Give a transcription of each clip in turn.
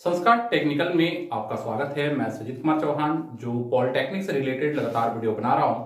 संस्कार टेक्निकल में आपका स्वागत है। मैं सुजीत कुमार चौहान जो पॉलिटेक्निक से रिलेटेड लगातार वीडियो बना रहा हूं।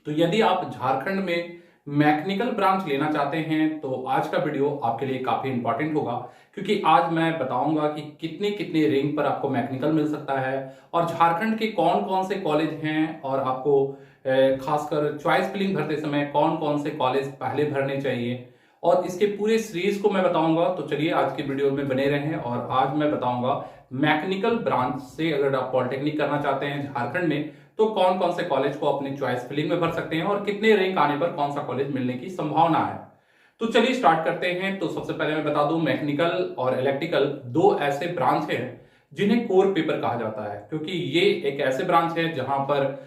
तो यदि आप झारखंड में मैकेनिकल ब्रांच लेना चाहते हैं तो आज का वीडियो आपके लिए काफी इंपॉर्टेंट होगा, क्योंकि आज मैं बताऊंगा कि कितनी कितनी रैंक पर आपको मैकेनिकल मिल सकता है और झारखंड के कौन कौन से कॉलेज हैं और आपको खासकर चॉइस फिलिंग भरते समय कौन कौन से कॉलेज पहले भरने चाहिए और इसके पूरे सीरीज को मैं बताऊंगा। तो चलिए आज की वीडियो में बने रहें। और आज मैं बताऊंगा मैकेनिकल ब्रांच से अगर आप पॉलिटेक्निक करना चाहते हैं झारखंड में तो कौन कौन से कॉलेज को अपनी चॉइस फिलिंग में भर सकते हैं और कितने रैंक आने पर कौन सा कॉलेज मिलने की संभावना है। तो चलिए स्टार्ट करते हैं। तो सबसे पहले मैं बता दूं, मैकेनिकल और इलेक्ट्रिकल दो ऐसे ब्रांच हैं जिन्हें कोर पेपर कहा जाता है, क्योंकि ये एक ऐसे ब्रांच है जहां पर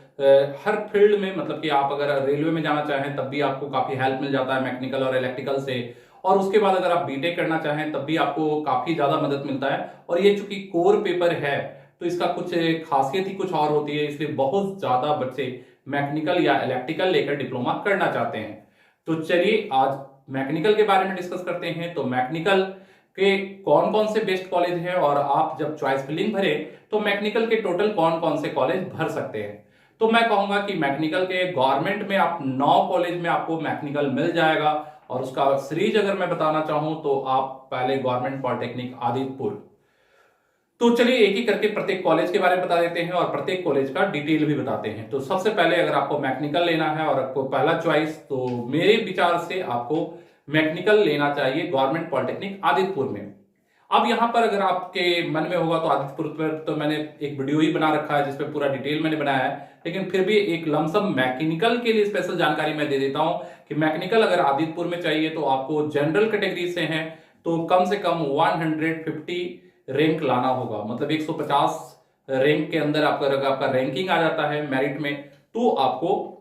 हर फील्ड में, मतलब कि आप अगर रेलवे में जाना चाहें तब भी आपको काफी हेल्प मिल जाता है मैकेनिकल और इलेक्ट्रिकल से, और उसके बाद अगर आप बीटेक करना चाहें तब भी आपको काफी ज्यादा मदद मिलता है। और ये चूंकि कोर पेपर है तो इसका कुछ खासियत ही कुछ और होती है, इसलिए बहुत ज्यादा बच्चे मैकेनिकल या इलेक्ट्रिकल लेकर डिप्लोमा करना चाहते हैं। तो चलिए आज मैकेनिकल के बारे में डिस्कस करते हैं। तो मैकेनिकल के कौन कौन से बेस्ट कॉलेज हैं और आप जब चॉइस फिलिंग भरे तो मैकेनिकल के टोटल कौन कौन से कॉलेज भर सकते हैं। तो मैं कहूंगा कि मैकेनिकल के गवर्नमेंट में आप 9 कॉलेज में आपको मैकेनिकल मिल जाएगा। और उसका सीरीज अगर मैं बताना चाहूं तो आप पहले गवर्नमेंट पॉलिटेक्निक आदितपुर। तो चलिए एक एक करके प्रत्येक कॉलेज के बारे में बता देते हैं और प्रत्येक कॉलेज का डिटेल भी बताते हैं। तो सबसे पहले अगर आपको मैकेनिकल लेना है और आपको पहला चॉइस, तो मेरे विचार से आपको मैकेनिकल लेना चाहिए गवर्नमेंट पॉलिटेक्निक आदितपुर में। अब यहां पर अगर आपके मन में होगा तो आदितपुर पर तो मैंने एक वीडियो ही बना रखा है जिसपे पूरा डिटेल मैंने बनाया है, लेकिन फिर भी एक लमसम मैकेनिकल के लिए स्पेशल जानकारी मैं दे देता हूं कि मैकेनिकल अगर आदितपुर में चाहिए तो आपको जनरल कैटेगरी से हैं तो कम से कम 150 रैंक लाना होगा, मतलब 150 रैंक के अंदर आपका रैंकिंग आ जाता है मेरिट में, तो आपको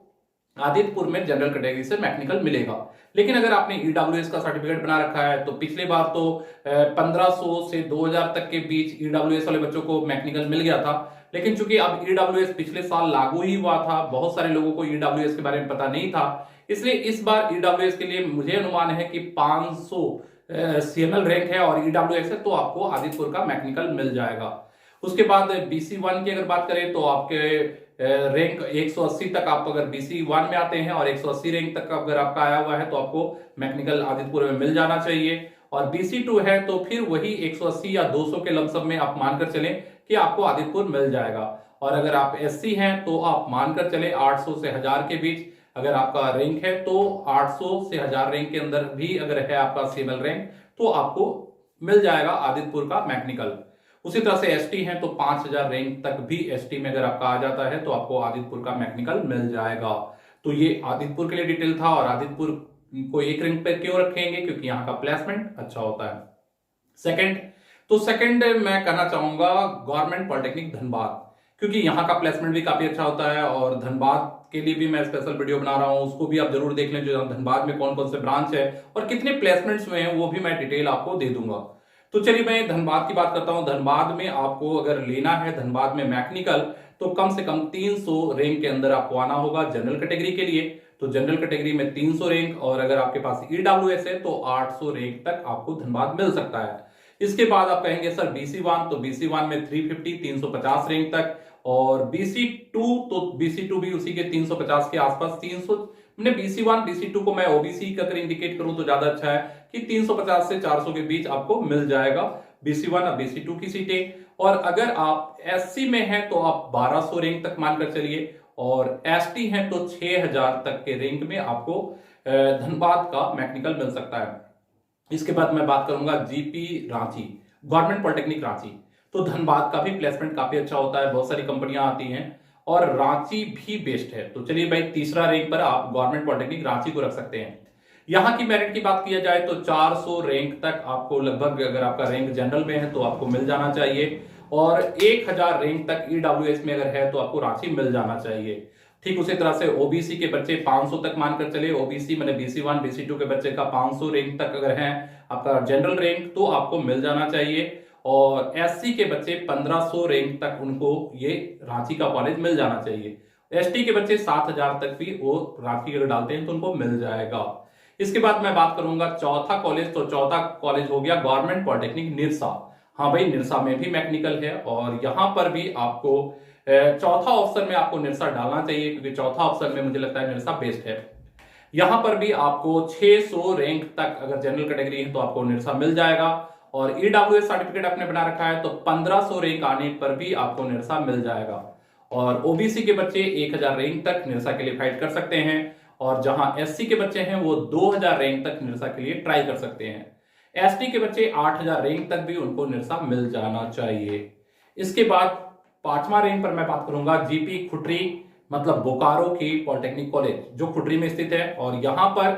आदितपुर में जनरल कैटेगरी से मैकेनिकल मिलेगा। लेकिन अगर आपने ईडब्ल्यूएस का सर्टिफिकेट बना रखा है तो पिछले बार तो 1500 से 2000 तक के बीच ईडब्ल्यूएस वाले बच्चों को मैकेनिकल मिल गया था। लेकिन चूंकि अब ईडब्ल्यूएस पिछले साल लागू ही हुआ था, बहुत सारे लोगों को ईडब्ल्यूएस के बारे में पता नहीं था, इसलिए इस बार ईडब्ल्यूएस के लिए मुझे अनुमान है कि 500 सीएमएल रैंक है और ईडब्ल्यूएस है तो आपको आदितपुर का मैकेनिकल मिल जाएगा। उसके बाद BC1 की अगर बात करें तो आपके रैंक 180 तक, आप अगर BC1 में आते हैं और 180 रैंक तक अगर आपका आया हुआ है तो आपको मैकेनिकल आदितपुर में मिल जाना चाहिए। और BC2 है तो फिर वही 180 या 200 के लमसम में आप मानकर चलें कि आपको आदितपुर मिल जाएगा। और अगर आप SC हैं तो आप मानकर चले 800 से 1000 के बीच अगर आपका रैंक है, तो 800 से 1000 रैंक के अंदर भी अगर है आपका सीएमएल रैंक तो आपको मिल जाएगा आदितपुर का मैकेनिकल। उसी तरह से एसटी है तो 5000 रैंक तक भी एसटी में अगर आपका आ जाता है तो आपको आदितपुर का मैकेनिकल मिल जाएगा। तो ये आदितपुर के लिए डिटेल था। और आदितपुर को एक रैंक पर क्यों रखेंगे, क्योंकि यहाँ का प्लेसमेंट अच्छा होता है। सेकंड मैं कहना चाहूंगा गवर्नमेंट पॉलिटेक्निक धनबाद, क्योंकि यहाँ का प्लेसमेंट भी काफी अच्छा होता है और धनबाद के लिए भी मैं स्पेशल वीडियो बना रहा हूँ, उसको भी आप जरूर देख लें। जो धनबाद में कौन कौन से ब्रांच है और कितने प्लेसमेंट्स हुए हैं वो भी मैं डिटेल आपको दे दूंगा। तो चलिए मैं धनबाद की बात करता हूं। धनबाद में आपको अगर लेना है धनबाद में मैकेनिकल तो कम से कम 300 रैंक के अंदर आपको आना होगा जनरल कैटेगरी के लिए। तो जनरल कैटेगरी में 300 रैंक और अगर आपके पास ईडब्ल्यूएस है तो 800 रैंक तक आपको धनबाद मिल सकता है। इसके बाद आप कहेंगे सर BC1, तो BC1 में 350 रैंक तक, और BC2 तो BC2 भी उसी के 350 के आसपास 300, मैंने BC1 BC2 को मैं OBC का अगर इंडिकेट करूं तो ज्यादा अच्छा है कि 350 से 400 के बीच आपको मिल जाएगा BC1 और BC2 की सीटें। और अगर आप SC में हैं तो आप 1200 रैंक तक मानकर चलिए, और ST हैं तो 6000 तक के रैंक में आपको धनबाद का मैकेनिकल मिल सकता है। इसके बाद मैं बात करूंगा GP Ranchi, government polytechnic Ranchi. तो धनबाद का भी प्लेसमेंट काफी अच्छा होता है, बहुत सारी कंपनियां आती हैं और रांची भी बेस्ट है। तो चलिए भाई तीसरा रैंक पर आप गवर्नमेंट पॉलिटेक्निक रांची को रख सकते हैं। यहां की मेरिट की बात किया जाए तो 400 रैंक तक आपको लगभग, अगर आपका रैंक जनरल में है तो आपको मिल जाना चाहिए, और 1000 रैंक तक ईडब्ल्यूएस में अगर है तो आपको रांची मिल जाना चाहिए। ठीक उसी तरह से ओबीसी के बच्चे 500 तक मानकर चले, ओबीसी मैंने BC1 BC2 के बच्चे का 500 रैंक तक अगर है आपका जनरल रैंक तो आपको मिल जाना चाहिए, और SC के बच्चे 1500 रैंक तक उनको ये रांची का कॉलेज मिल जाना चाहिए। ST के बच्चे 7000 तक भी वो रांची अगर डालते हैं तो उनको मिल जाएगा। इसके बाद मैं बात करूंगा चौथा कॉलेज, तो चौथा कॉलेज हो गया गवर्नमेंट पॉलिटेक्निक निरसा। हाँ भाई, निरसा में भी मैकेनिकल है और यहाँ पर भी आपको चौथा ऑप्शन में आपको निरसा डालना चाहिए, क्योंकि चौथा ऑप्शन में मुझे लगता है निरसा बेस्ट है। यहाँ पर भी आपको 600 रैंक तक अगर जनरल कैटेगरी है तो आपको निरसा मिल जाएगा, और ईडब्ल्यूएस सर्टिफिकेट आपने बना रखा है तो 1500 रैंक आने पर भी आपको निरसा मिल जाएगा। और ओबीसी के बच्चे 1000 रैंक तक निरसा के लिए फाइट कर सकते हैं, और जहां एससी के बच्चे हैं वो 2000 रैंक तक निरसा के लिए ट्राई कर सकते हैं। एसटी के बच्चे 8000 रैंक तक भी उनको निरसा मिल जाना चाहिए। इसके बाद 5वां रैंक पर मैं बात करूंगा जीपी खुटरी, मतलब बोकारो की पॉलिटेक्निक कॉलेज जो खुटरी में स्थित है, और यहां पर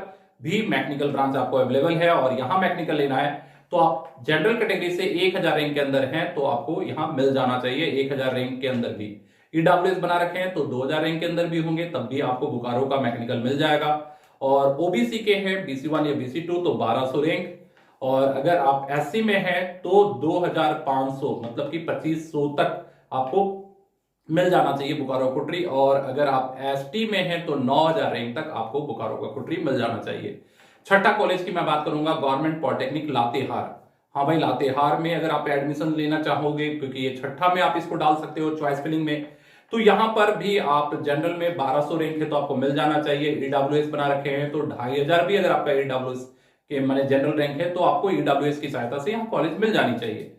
भी मैकेनिकल ब्रांच आपको अवेलेबल है। और यहां मैकेनिकल लेना है तो आप जनरल कैटेगरी से 1000 रैंक के अंदर हैं तो आपको यहां मिल जाना चाहिए। 1000 रैंक के अंदर भी ईडब्ल्यूएस बना रखे हैं तो 2000 रैंक के अंदर भी होंगे तब भी आपको बोकारो का मैकेनिकल मिल जाएगा। और ओबीसी के हैं BC1 या BC2 तो 1200 रैंक, और अगर आप एससी में हैं तो 2500 मतलब कि 2500 तक आपको मिल जाना चाहिए बोकारो कुटरी, और अगर आप एसटी में हैं तो 9000 रैंक तक आपको बोकारो का कुटरी मिल जाना चाहिए। छठा कॉलेज की मैं बात करूंगा गवर्नमेंट पॉलिटेक्निक लातेहार। हाँ भाई, लातेहार में अगर आप एडमिशन लेना चाहोगे, क्योंकि ये छठा में आप इसको डाल सकते हो चॉइस फिलिंग में, तो यहां पर भी आप जनरल में 1200 रैंक है तो आपको मिल जाना चाहिए। ईडब्ल्यूएस बना रखे हैं तो 2500 भी अगर आपका ईडब्ल्यूएस के माने जनरल रैंक है तो आपको ईडब्ल्यूएस की सहायता से यहाँ कॉलेज मिल जानी चाहिए।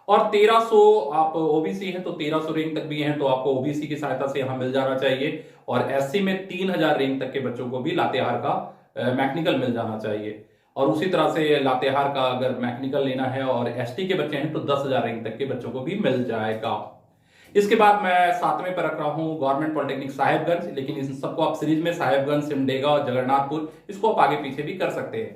और 1300 आप ओबीसी है तो 1300 रैंक तक भी हैं तो आपको ओबीसी की सहायता से यहाँ मिल जाना चाहिए। और एससी में 3000 रैंक तक के बच्चों को भी लातेहार का मैकेनिकल मिल जाना चाहिए। और उसी तरह से लातेहार का अगर मैकेनिकल लेना है और एसटी के बच्चे हैं तो 10,000 रैंक तक के बच्चों को भी मिल जाएगा। इसके बाद मैं 7वें पर रख रहा हूं गवर्नमेंट पॉलिटेक्निक साहेबगंज, लेकिन इन सबको आप सीरीज में साहेबगंज, सिमडेगा और जगन्नाथपुर इसको आप आगे पीछे भी कर सकते हैं।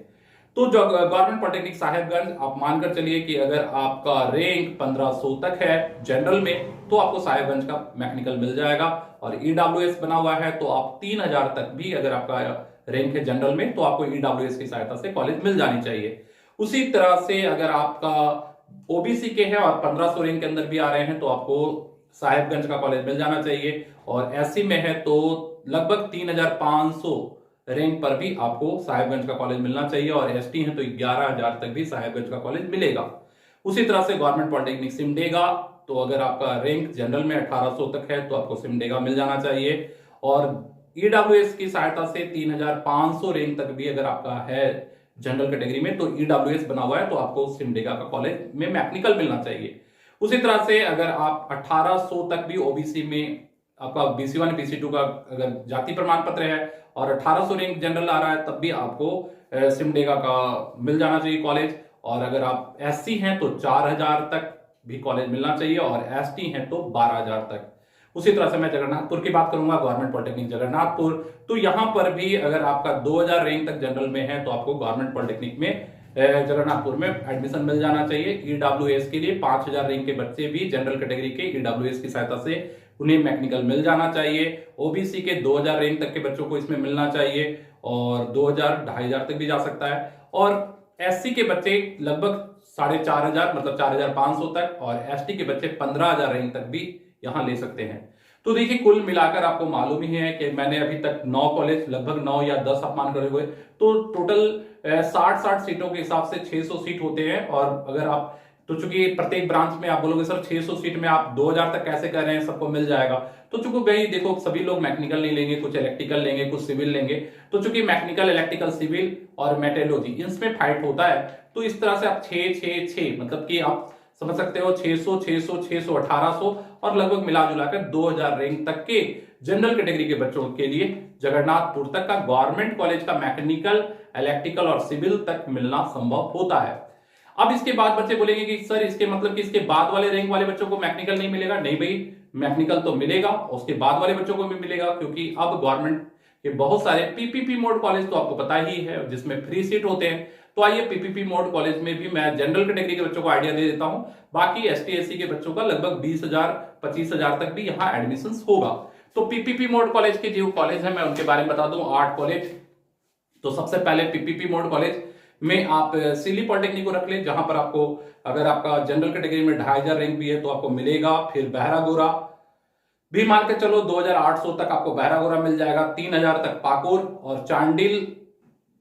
तो जो गवर्नमेंट पॉलिटेक्निक साहेबगंज आप मानकर चलिए कि अगर आपका रैंक 1500 तक है जनरल में तो आपको साहेबगंज का मैकेनिकल मिल जाएगा। और ईडब्ल्यूएस बना हुआ है तो आप 3000 तक भी अगर आपका रैंक है जनरल में तो आपको ईडब्ल्यूएस की सहायता से कॉलेज मिल जानी चाहिए। उसी तरह से अगर आपका ओबीसी के हैं और 1500 रैंक के अंदर भी आ रहे हैं तो आपको साहेबगंज का कॉलेज मिल जाना चाहिए। और एससी में है तो लगभग 3500 रैंक पर भी आपको साहेबगंज का कॉलेज मिलना चाहिए, और एसटी है तो 11000 तक भी साहेबगंज का कॉलेज मिलेगा। उसी तरह से गवर्नमेंट पॉलिटेक्निक सिमडेगा, तो अगर आपका रैंक जनरल में 1800 तक है तो आपको सिमडेगा मिल जाना चाहिए। और ईडब्ल्यूएस की सहायता से 3500 रैंक तक भी अगर आपका है जनरल कैटेगरी में तो ईडब्ल्यूएस बना हुआ है तो आपको सिमडेगा का कॉलेज में मैकेनिकल मिलना चाहिए। उसी तरह से अगर आप 1800 तक भी ओबीसी में आपका BC1 BC2 का अगर जाति प्रमाण पत्र है और 1800 रैंक जनरल आ रहा है तब भी आपको सिमडेगा का मिल जाना चाहिए कॉलेज। और अगर आप एससी हैं तो 4000 तक भी कॉलेज मिलना चाहिए, और एसटी हैं तो 12000 तक। उसी तरह से मैं जगन्नाथपुर की बात करूंगा गवर्नमेंट पॉलिटेक्निक जगन्नाथपुर, तो यहां पर भी अगर आपका 2000 रैंक तक जनरल में है तो आपको गवर्नमेंट पॉलिटेक्निक में जगन्नाथपुर में एडमिशन मिल जाना चाहिए। ईडब्ल्यूएस के लिए 5000 रैंक के बच्चे भी जनरल कैटेगरी के ईडब्ल्यूएस की सहायता से उन्हें मैकेनिकल मिल जाना चाहिए। ओबीसी के 2000 रैंक तक के बच्चों को इसमें मिलना चाहिए, और 2000 2500 तक भी जा सकता है। और एससी के बच्चे लगभग 4500 मतलब 4500 तक, और एसटी के बच्चे 15000 रैंक तक भी यहां ले सकते हैं। तो देखिए कुल मिलाकर आपको मालूम ही है कि मैंने अभी तक 9 कॉलेज लगभग 9 या 10 आप मान कर हुए तो टोटल 60 सीटों के हिसाब से 600 सीट होते हैं। और अगर आप तो चूंकि प्रत्येक ब्रांच में आप बोलोगे सर 600 सीट में आप 2000 तक कैसे कर रहे हैं, सबको मिल जाएगा, तो चूंकि भाई देखो सभी लोग मैकेनिकल नहीं लेंगे, कुछ इलेक्ट्रिकल लेंगे, कुछ सिविल लेंगे, तो चूंकि मैकेनिकल, इलेक्ट्रिकल, सिविल और मेटेरोलॉजी इनमें फाइट होता है तो इस तरह से आप 6 मतलब कि आप समझ सकते हो 600 600 600 1800 और लगभग मिला जुलाकर 2000 रैंक तक के जनरल कैटेगरी के बच्चों के लिए जगन्नाथपुर तक का गवर्नमेंट कॉलेज का मैकेनिकल, इलेक्ट्रिकल और सिविल तक मिलना संभव होता है। अब इसके बाद बच्चे बोलेंगे कि सर इसके मतलब कि इसके बाद वाले रैंक वाले बच्चों को मैकेनिकल नहीं मिलेगा। नहीं भाई, मैकेनिकल तो मिलेगा, उसके बाद वाले बच्चों को भी मिलेगा, क्योंकि अब गवर्नमेंट के बहुत सारे पीपीपी मोड कॉलेज तो आपको पता ही है जिसमें फ्री सीट होते हैं। तो आइए पीपीपी मोड कॉलेज में भी मैं जनरल कैटेगरी के बच्चों को आइडिया दे देता हूं। बाकी एसटी एससी के बच्चों का लगभग 20,000 25,000 तक भी यहाँ एडमिशन होगा। तो पीपीपी मोड कॉलेज के जो कॉलेज है मैं उनके बारे में बता दूं, 8 कॉलेज। तो सबसे पहले पीपीपी मोड कॉलेज में आप सिली पॉलिटेक्निक को रख ले, जहां पर आपको अगर आपका जनरल कैटेगरी में 2500 रैंक भी है तो आपको मिलेगा। फिर बहरागोरा भी मान के चलो 2800 तक आपको बहरागोरा मिल जाएगा, 3000 तक पाकुर, और चांडिल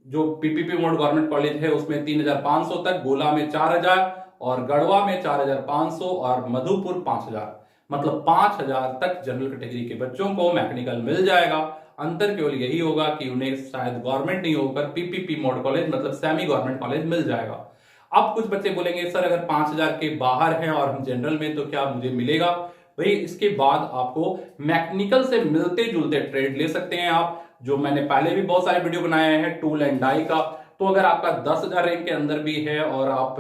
जो पीपीपी मोड गवर्नमेंट कॉलेज है उसमें 3500 तक, गोला में 4000, और गढ़वा में 4,500 और मधुपुर 5,000, मतलब 5,000 तक जनरल कैटेगरी के बच्चों को मैकेनिकल मिल जाएगा। अंतर केवल यही होगा कि उन्हें शायद गवर्नमेंट नहीं होकर पीपीपी मोड कॉलेज मतलब सेमी गवर्नमेंट कॉलेज मिल जाएगा। अब कुछ बच्चे बोलेंगे सर अगर 5,000 के बाहर हैं और हम जनरल में तो क्या मुझे मिलेगा? भाई इसके बाद आपको मैकेनिकल से मिलते जुलते ट्रेड ले सकते हैं आप, जो मैंने पहले भी बहुत सारे वीडियो बनाए हैं टूल एंड डाई का। तो अगर आपका 10,000 रैंक के अंदर भी है और आप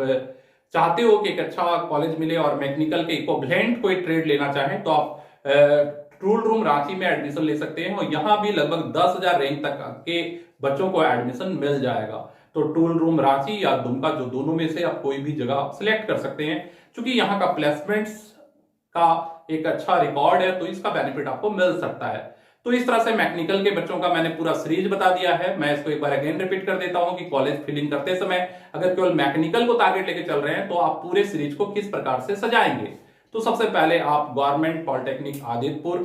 चाहते हो कि एक अच्छा कॉलेज मिले और मैकेनिकल के इक्विवेलेंट कोई ट्रेड लेना चाहें तो आप टूल रूम रांची में एडमिशन ले सकते हैं और यहां भी लगभग 10,000 रैंक तक के बच्चों को एडमिशन मिल जाएगा। तो टूल रूम रांची या दुमका, जो दोनों में से आप कोई भी जगह सिलेक्ट कर सकते हैं। क्योंकि यहाँ का प्लेसमेंट्स का एक अच्छा रिकॉर्ड है तो इसका बेनिफिट आपको मिल सकता है। तो इस तरह से मैकेनिकल के बच्चों का मैंने पूरा सीरीज बता दिया है। मैं इसको एक बार अगेन रिपीट कर देता हूं कि कॉलेज फिलिंग करते समय अगर केवल मैकेनिकल को टारगेट लेके चल रहे हैं तो आप पूरे सीरीज को किस प्रकार से सजाएंगे। तो सबसे पहले आप government polytechnic Adityapur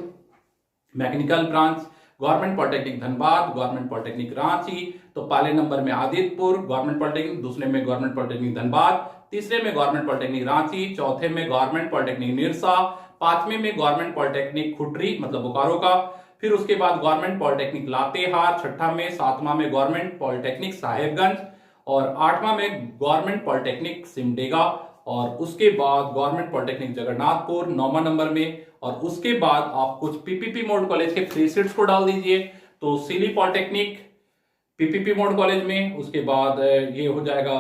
mechanical branch, government polytechnic Dhanbad, government polytechnic Ranchi, तो पहले नंबर में आदितपुर गवर्नमेंट पॉलिटेक्निक, दूसरे में गवर्नमेंट पॉलिटेक्निक धनबाद, तीसरे में गवर्नमेंट पॉलिटेक्निक रांची, चौथे में गवर्नमेंट पॉलिटेक्निक निरसा, पांचवें में गवर्नमेंट पॉलिटेक्निक खुटरी मतलब बोकारो का, फिर उसके बाद गवर्नमेंट पॉलिटेक्निक लातेहार, छठा में, सातवां में गवर्नमेंट पॉलिटेक्निक साहेबगंज और आठवां में गवर्नमेंट पॉलिटेक्निक सिमडेगा और उसके बाद गवर्नमेंट पॉलिटेक्निक जगन्नाथपुर 9वां नंबर में। और उसके बाद आप कुछ पीपीपी मोड कॉलेज के फ्री सीट्स को डाल दीजिए। तो सिली पॉलिटेक्निक पीपीपी मोड कॉलेज में, उसके बाद ये हो जाएगा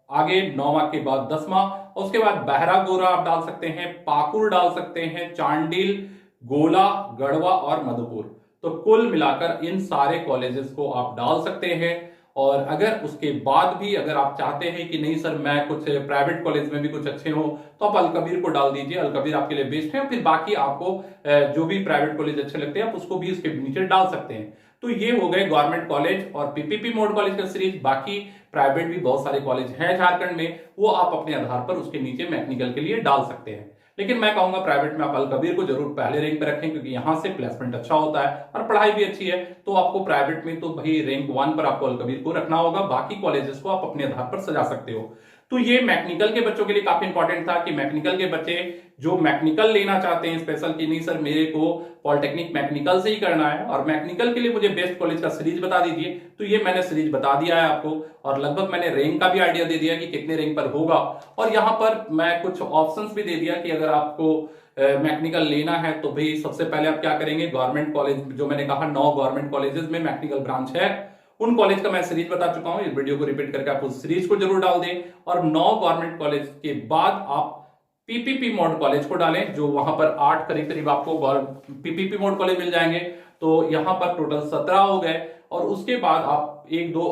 आगे 9वां के बाद 10वां, और उसके बाद बहरा गोरा आप डाल सकते हैं, पाकुर डाल सकते हैं, चांडिल, गोला, गढ़वा और मधुपुर। तो कुल मिलाकर इन सारे कॉलेजेस को आप डाल सकते हैं। और अगर उसके बाद भी अगर आप चाहते हैं कि नहीं सर मैं कुछ प्राइवेट कॉलेज में भी कुछ अच्छे हो तो आप अलकबीर को डाल दीजिए, अलकबीर आपके लिए बेस्ट है। फिर बाकी आपको जो भी प्राइवेट कॉलेज अच्छे लगते हैं आप उसको भी उसके नीचे डाल सकते हैं। तो ये हो गए गवर्नमेंट कॉलेज और पीपीपी मोड कॉलेज का सीरीज। बाकी प्राइवेट भी बहुत सारे कॉलेज हैं झारखंड में, वो आप अपने आधार पर उसके नीचे मैकेनिकल के लिए डाल सकते हैं। लेकिन मैं कहूंगा प्राइवेट में आप अलकबीर को जरूर पहले रैंक पे रखें क्योंकि यहां से प्लेसमेंट अच्छा होता है और पढ़ाई भी अच्छी है। तो आपको प्राइवेट में तो भाई रैंक 1 पर आपको अलकबीर को रखना होगा, बाकी कॉलेजेस को आप अपने आधार पर सजा सकते हो। तो ये मैकेनिकल के बच्चों के लिए काफी इंपॉर्टेंट था कि मैकेनिकल के बच्चे जो मैकेनिकल लेना चाहते हैं स्पेशल की नहीं सर मेरे को पॉलिटेक्निक मैकेनिकल से ही करना है और मैकेनिकल के लिए मुझे बेस्ट कॉलेज का सीरीज बता दीजिए, तो ये मैंने सीरीज बता दिया है आपको और लगभग मैंने रैंक का भी आइडिया दे दिया कि कितने रैंक पर होगा। और यहां पर मैं कुछ ऑप्शंस भी दे दिया कि अगर आपको मैकेनिकल लेना है तो भाई सबसे पहले आप क्या करेंगे, गवर्नमेंट कॉलेज जो मैंने कहा 9 गवर्नमेंट कॉलेजेस में मैकेनिकल ब्रांच है उन कॉलेज का मैं सीरीज बता चुका हूं। इस वीडियो को रिपीट करके आप उस सीरीज को जरूर डाल दें और 9 गवर्नमेंट कॉलेज के बाद आप पीपीपी मोड कॉलेज को डालें जो वहां पर 8 करीब करीब आपको पीपीपी मोड कॉलेज मिल जाएंगे। तो यहां पर टोटल 17 हो गए और उसके बाद आप 1-2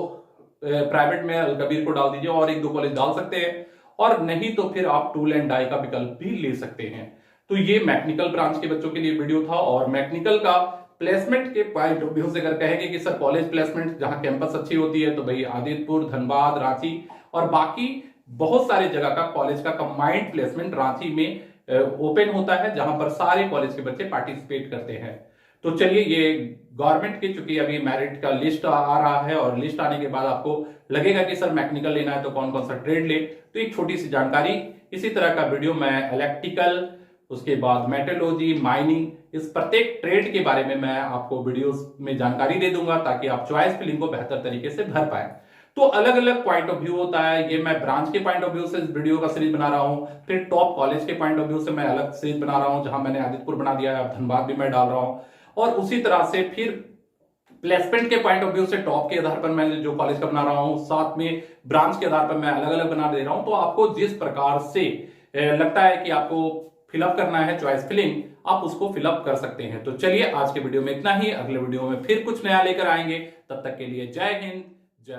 प्राइवेट में अलकबीर को डाल दीजिए और 1-2 कॉलेज डाल सकते हैं और नहीं तो फिर आप टूल एंड डाई का विकल्प भी ले सकते हैं। तो ये मैकेनिकल ब्रांच के बच्चों के लिए वीडियो था और मैकेनिकल का प्लेसमेंट के पॉइंट ऑफ व्यू से अगर कहेंगे कि सर कॉलेज प्लेसमेंट जहां कैंपस अच्छी होती है तो भाई आदितपुर, धनबाद, रांची और बाकी बहुत सारी जगह का कॉलेज का कंबाइंड प्लेसमेंट रांची में ओपन होता है जहां पर सारे कॉलेज के बच्चे पार्टिसिपेट करते हैं। तो चलिए ये गवर्नमेंट की चूंकि अभी मेरिट का लिस्ट आ रहा है और लिस्ट आने के बाद आपको लगेगा कि सर मैकेनिकल लेना है तो कौन कौन सा ट्रेड ले, तो एक छोटी सी जानकारी इसी तरह का वीडियो मैं इलेक्ट्रिकल, उसके बाद मेटलर्जी, माइनिंग, इस प्रत्येक ट्रेड के बारे में मैं आपको वीडियोस में जानकारी दे दूंगा ताकि आप चॉइस फिलिंग को बेहतर तरीके से भर पाए। तो अलग अलग पॉइंट ऑफ व्यू होता है, ये मैं ब्रांच के पॉइंट ऑफ व्यू से इस वीडियो का सीरीज बना रहा हूं, फिर टॉप कॉलेज के पॉइंट ऑफ व्यू से मैं अलग सीरीज बना रहा हूं जहां मैंने आदितपुर बना दिया है, धनबाद भी मैं डाल रहा हूं और उसी तरह से फिर प्लेसमेंट के पॉइंट ऑफ व्यू से टॉप के आधार पर मैं जो कॉलेज का बना रहा हूं, साथ में ब्रांच के आधार पर मैं अलग अलग बना दे रहा हूं। तो आपको जिस प्रकार से लगता है कि आपको फिलअप करना है चॉइस फिलिंग, आप उसको फिलअप कर सकते हैं। तो चलिए आज के वीडियो में इतना ही, अगले वीडियो में फिर कुछ नया लेकर आएंगे, तब तक के लिए जय हिंद, जय